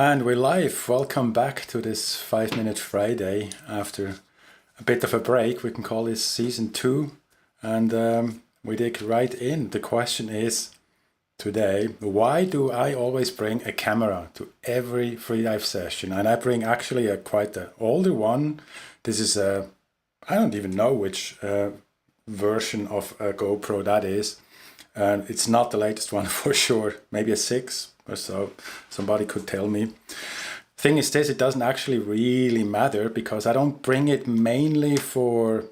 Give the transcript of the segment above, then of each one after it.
And we're live. Welcome back to this 5-Minute Friday after a bit of a break. We can call this season 2. And we dig right in. The question is today, why do I always bring a camera to every freedive session? And I bring actually quite an older one. This is I don't even know which version of a GoPro that is. It's not the latest one for sure, maybe a 6 or so. Somebody could tell me. Thing is this, it doesn't actually really matter because I don't bring it mainly for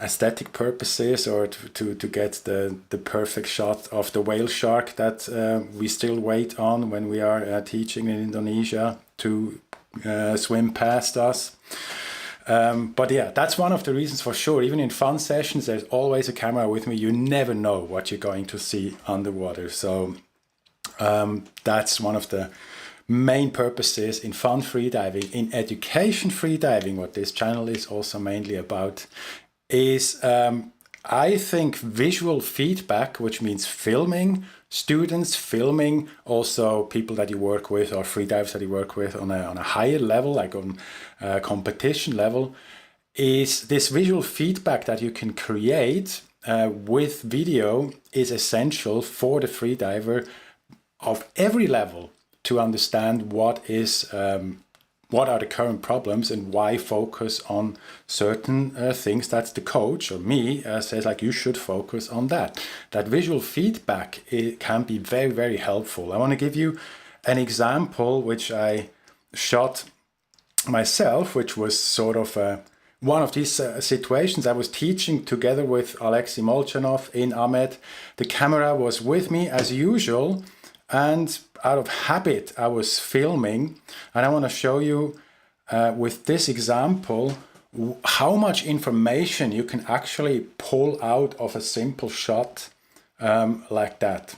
aesthetic purposes or to get the perfect shot of the whale shark that we still wait on when we are teaching in Indonesia to swim past us. But yeah, that's one of the reasons for sure. Even in fun sessions, there's always a camera with me. You never know what you're going to see underwater. So that's one of the main purposes in fun freediving. In education freediving, what this channel is also mainly about, is I think visual feedback, which means filming students, filming also people that you work with or freedivers that you work with on a higher level, like on a competition level, is this visual feedback that you can create with video is essential for the freediver of every level to understand what are the current problems and why focus on certain things that the coach or me says, like, you should focus on that. That visual feedback, it can be very, very helpful. I want to give you an example which I shot myself, which was sort of one of these situations. I was teaching together with Molchanovs in Ahmed. The camera was with me as usual, and out of habit I was filming, and I want to show you with this example how much information you can actually pull out of a simple shot like that.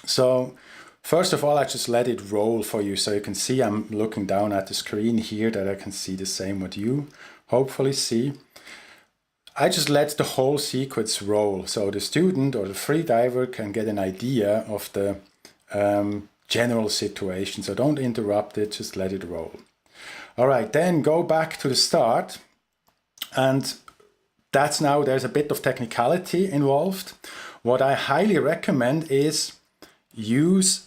So first of all, I just let it roll for you so you can see. I'm looking down at the screen here that I can see the same what you hopefully see. I just let the whole sequence roll so the student or the freediver can get an idea of the general situation. So don't interrupt it, just let it roll. All right, then go back to the start. And that's now, there's a bit of technicality involved. What I highly recommend is use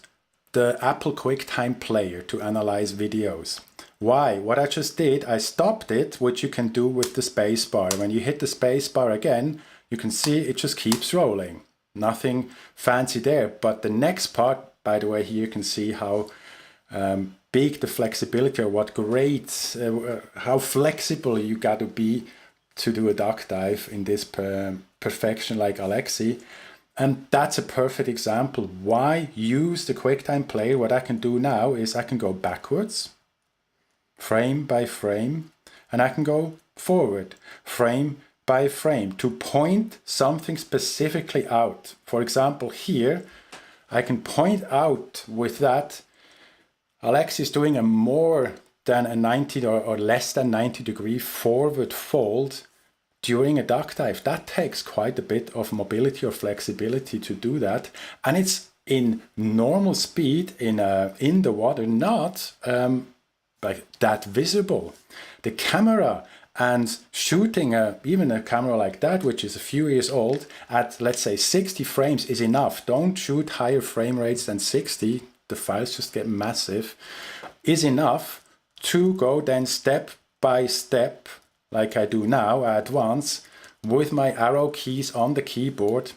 the Apple QuickTime Player to analyze videos. Why? What I just did, I stopped it, which you can do with the space bar. When you hit the space bar again, you can see it just keeps rolling. Nothing fancy there. But the next part, by the way, here you can see how big the flexibility, or what great, how flexible you got to be to do a duck dive in this perfection like Alexi. And that's a perfect example. Why use the QuickTime Player? What I can do now is I can go backwards, frame by frame, and I can go forward, frame by frame, to point something specifically out. For example, here, I can point out with that, Alex is doing a more than a 90 or less than 90 degree forward fold during a duck dive. That takes quite a bit of mobility or flexibility to do that. And it's in normal speed in the water, not like that visible. The camera and shooting even a camera like that, which is a few years old, at let's say 60 frames is enough. Don't shoot higher frame rates than 60. The files just get massive. Is enough to go then step by step, like I do now, at once, with my arrow keys on the keyboard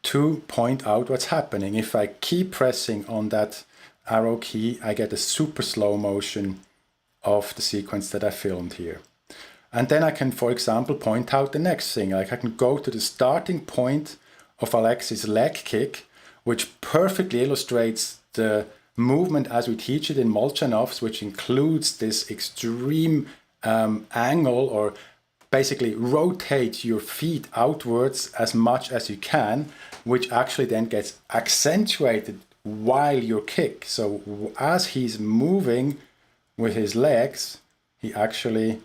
to point out what's happening. If I keep pressing on that arrow key, I get a super slow motion of the sequence that I filmed here. And then I can, for example, point out the next thing. Like I can go to the starting point of Alex's leg kick, which perfectly illustrates the movement as we teach it in Molchanovs, which includes this extreme angle, or basically rotate your feet outwards as much as you can, which actually then gets accentuated while you kick. So as he's moving with his legs, he actually,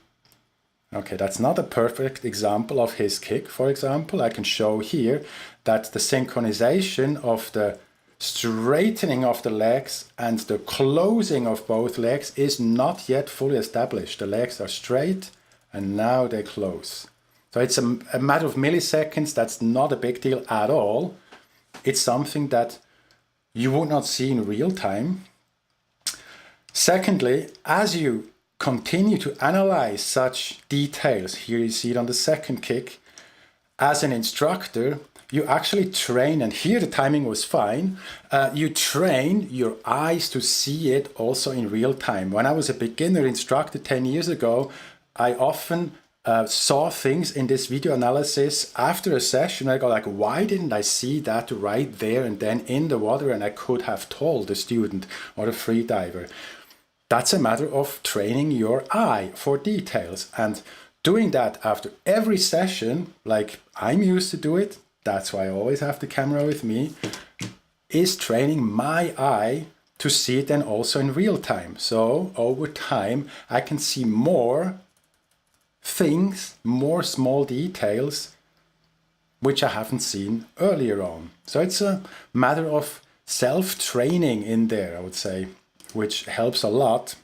okay, that's not a perfect example of his kick, for example. I can show here that the synchronization of the straightening of the legs and the closing of both legs is not yet fully established. The legs are straight and now they close. So it's a matter of milliseconds. That's not a big deal at all. It's something that you would not see in real time. Secondly, as you continue to analyze such details, here you see it on the second kick, as an instructor, you actually train, and here the timing was fine, you train your eyes to see it also in real time. When I was a beginner instructor 10 years ago, I often saw things in this video analysis after a session. I go like, why didn't I see that right there and then in the water, and I could have told the student or the freediver. That's a matter of training your eye for details, and doing that after every session, like I'm used to do it, that's why I always have the camera with me, is training my eye to see it then also in real time. So over time, I can see more things, more small details, which I haven't seen earlier on. So it's a matter of self-training in there, I would say, which helps a lot.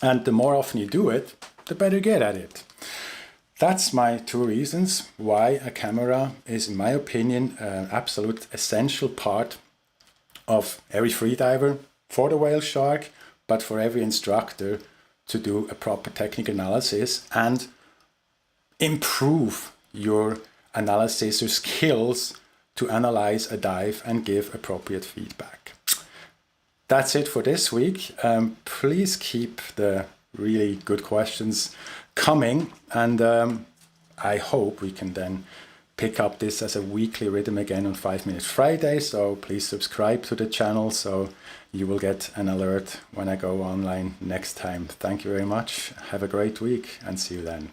And the more often you do it, the better you get at it. That's my two reasons why a camera is, in my opinion, an absolute essential part of every freediver, for the whale shark, but for every instructor to do a proper technical analysis and improve your analysis, your skills to analyze a dive and give appropriate feedback. That's it for this week. Please keep the really good questions coming, and I hope we can then pick up this as a weekly rhythm again on 5 Minutes Friday. So please subscribe to the channel so you will get an alert when I go online next time. Thank you very much. Have a great week and see you then.